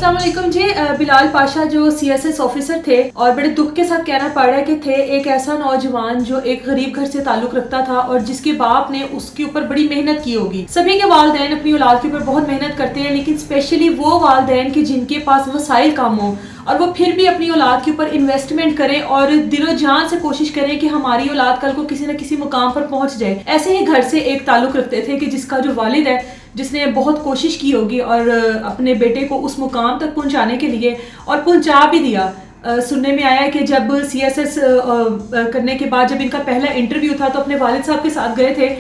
अस्सलाम वालेकुम जी। बिलाल पाशा जो CSS ऑफिसर थे और बड़े दुख के साथ कहना पड़ रहा है कि थे एक ऐसा नौजवान जो एक गरीब घर से ताल्लुक रखता था और जिसके बाप ने उसके ऊपर बड़ी मेहनत की होगी। सभी के वालिदैन अपनी औलाद के ऊपर बहुत मेहनत करते हैं, लेकिन स्पेशली वो वालिदैन के जिनके पास वसाइल कम हो और वो फिर भी अपनी औलाद के ऊपर इन्वेस्टमेंट करें और दिलो जान से कोशिश करें कि हमारी औलाद कल को किसी न किसी मुकाम पर पहुंच जाए। ऐसे ही घर से एक ताल्लुक रखते थे कि जिसका जो वालिद है, जिसने बहुत कोशिश की होगी और अपने बेटे को उस मुकाम तक पहुंचाने के लिए और पहुंचा भी दिया। सुनने में आया है कि जब CSS करने के बाद जब इनका पहला इंटरव्यू था तो अपने वालिद साहब के साथ गए थे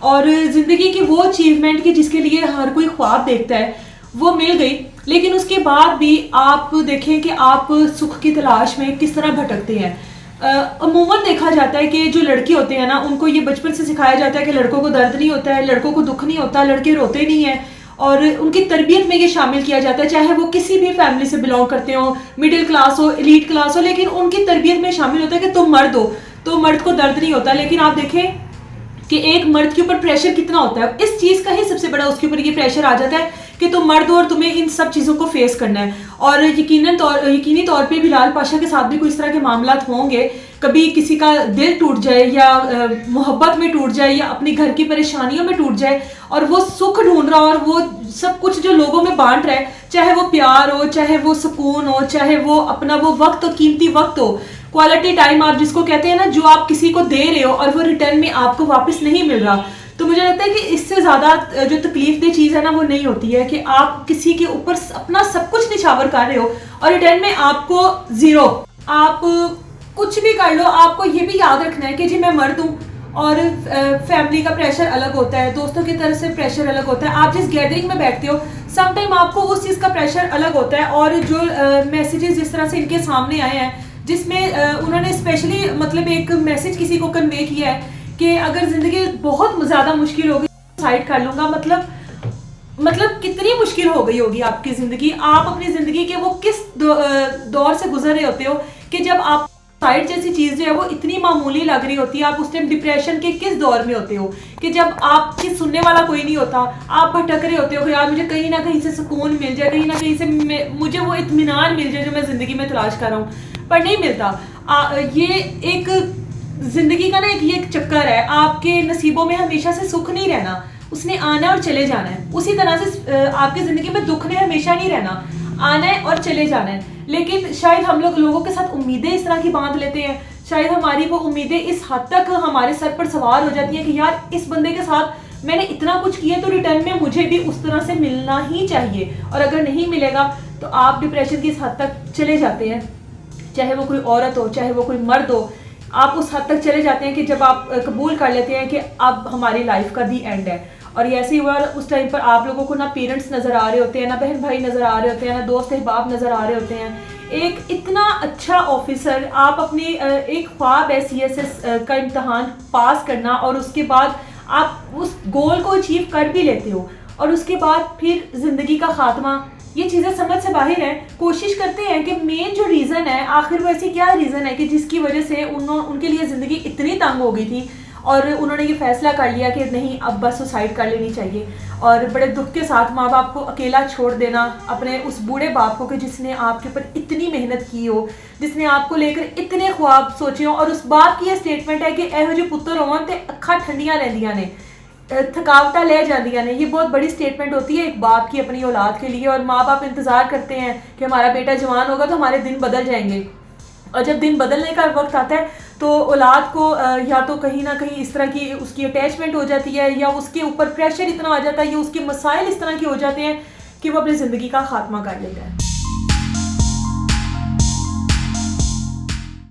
और ज़िंदगी की वो अचीवमेंट की जिसके लिए हर कोई ख्वाब देखता है वो मिल गई। लेकिन उसके बाद भी आप देखें कि आप सुख की तलाश में किस तरह भटकते हैं। अमूमन देखा जाता है कि जो लड़के होते हैं ना, उनको ये बचपन से सिखाया जाता है कि लड़कों को दर्द नहीं होता है, लड़कों को दुख नहीं होता, लड़के रोते नहीं हैं और उनकी तरबियत में ये शामिल किया जाता है, चाहे वो किसी भी फैमिली से बिलोंग करते हो, मिडिल क्लास हो, एलीट क्लास हो, लेकिन उनकी तरबियत में शामिल होता है कि तुम मर्द हो तो मर्द को दर्द नहीं होता। लेकिन आप देखें कि एक मर्द के ऊपर प्रेशर कितना होता है, इस चीज़ का ही सबसे बड़ा उसके ऊपर ये प्रेशर आ जाता है कि तुम मर्द हो और तुम्हें इन सब चीज़ों को फेस करना है। और यकीनी तौर पे बिलाल पाशा के साथ भी कोई इस तरह के मामलात होंगे, कभी किसी का दिल टूट जाए या मोहब्बत में टूट जाए या अपनी घर की परेशानियों में टूट जाए और वो सुख ढूंढ रहा हो और वो सब कुछ जो लोगों में बांट रहा है, चाहे वो प्यार हो, चाहे वो सुकून हो, चाहे वो अपना वो वक्त हो, कीमती वक्त हो, क्वालिटी टाइम आप जिसको कहते हैं ना, जो आप किसी को दे रहे हो और वो रिटर्न में आपको वापस नहीं मिल रहा, तो मुझे लगता है कि इससे ज़्यादा जो तकलीफ दे चीज़ है ना वो नहीं होती है कि आप किसी के ऊपर अपना सब कुछ निछावर कर रहे हो और रिटर्न में आपको ज़ीरो। आप कुछ भी कर लो, आपको ये भी याद रखना है कि जी मैं मर्द हूँ और फैमिली का प्रेशर अलग होता है, दोस्तों की तरफ से प्रेशर अलग होता है, आप जिस गैदरिंग में बैठते हो समटाइम आपको उस चीज़ का प्रेशर अलग होता है। और जो मैसेजेस जिस तरह से इनके सामने आए हैं जिसमें उन्होंने स्पेशली मतलब एक मैसेज किसी को कन्वे किया है कि अगर ज़िंदगी बहुत ज़्यादा मुश्किल होगी सुसाइड कर लूँगा। मतलब कितनी मुश्किल हो गई होगी आपकी ज़िंदगी, आप अपनी ज़िंदगी के वो किस दौर से गुजर रहे होते हो कि जब आप सुसाइड जैसी चीज़ जो है वो इतनी मामूली लग रही होती है। आप उस टाइम डिप्रेशन के किस दौर में होते हो कि जब आपकी सुनने वाला कोई नहीं होता, आप भटक रहे होते हो कि यार मुझे कहीं ना कहीं से सुकून मिल जाए, कहीं ना कहीं से मुझे वो इत्मीनान मिल जाए जो मैं ज़िंदगी में तलाश कर रहा हूँ, पर नहीं मिलता। ये एक ज़िंदगी का ना एक चक्कर है, आपके नसीबों में हमेशा से सुख नहीं रहना, उसने आना और चले जाना है। उसी तरह से आपकी ज़िंदगी में दुख ने हमेशा नहीं रहना, आना है और चले जाना है। लेकिन शायद हम लोगों के साथ उम्मीदें इस तरह की बांध लेते हैं, शायद हमारी वो उम्मीदें इस हद तक हमारे सर पर सवार हो जाती हैं कि यार इस बंदे के साथ मैंने इतना कुछ किया तो रिटर्न में मुझे भी उस तरह से मिलना ही चाहिए, और अगर नहीं मिलेगा तो आप डिप्रेशन की इस हद तक चले जाते हैं, चाहे वो कोई औरत हो, चाहे वो कोई मर्द हो, आप उस हद तक चले जाते हैं कि जब आप कबूल कर लेते हैं कि अब हमारी लाइफ का दी एंड है। और ऐसे ही हुआ, उस टाइम पर आप लोगों को ना पेरेंट्स नज़र आ रहे होते हैं, ना बहन भाई नज़र आ रहे होते हैं, ना दोस्त अहबाब नज़र आ रहे होते हैं। एक इतना अच्छा ऑफिसर, आप अपनी एक ख्वाब है CSS का इम्तहान पास करना और उसके बाद आप उस गोल को अचीव कर भी लेते हो और उसके बाद फिर ज़िंदगी का ख़ात्मा, ये चीज़ें समझ से बाहर हैं। कोशिश करते हैं कि मेन जो रीज़न है, आखिर वो ऐसी क्या रीज़न है कि जिसकी वजह से उनके लिए ज़िंदगी इतनी तंग हो गई थी और उन्होंने ये फैसला कर लिया कि नहीं अब बस सुसाइड कर लेनी चाहिए। और बड़े दुख के साथ माँ बाप को अकेला छोड़ देना, अपने उस बूढ़े बाप को कि जिसने आपके ऊपर इतनी मेहनत की हो, जिसने आपको लेकर इतने ख्वाब सोचे हो, और उस बाप की ये स्टेटमेंट है कि एहो जो पुत्र होवन ते अखा ठंडियां रहिंदियां ने, थकावटा ले जादियां ने। ये बहुत बड़ी स्टेटमेंट होती है एक बाप की अपनी औलाद के लिए। और माँ बाप इंतज़ार करते हैं कि हमारा बेटा जवान होगा तो हमारे दिन बदल जाएंगे, और जब दिन बदलने का वक्त आता है तो औलाद को या तो कहीं ना कहीं इस तरह की उसकी अटैचमेंट हो जाती है या उसके ऊपर प्रेशर इतना आ जाता है या उसके मसाइल इस तरह के हो जाते हैं कि वो अपनी ज़िंदगी का खात्मा कर लेता है।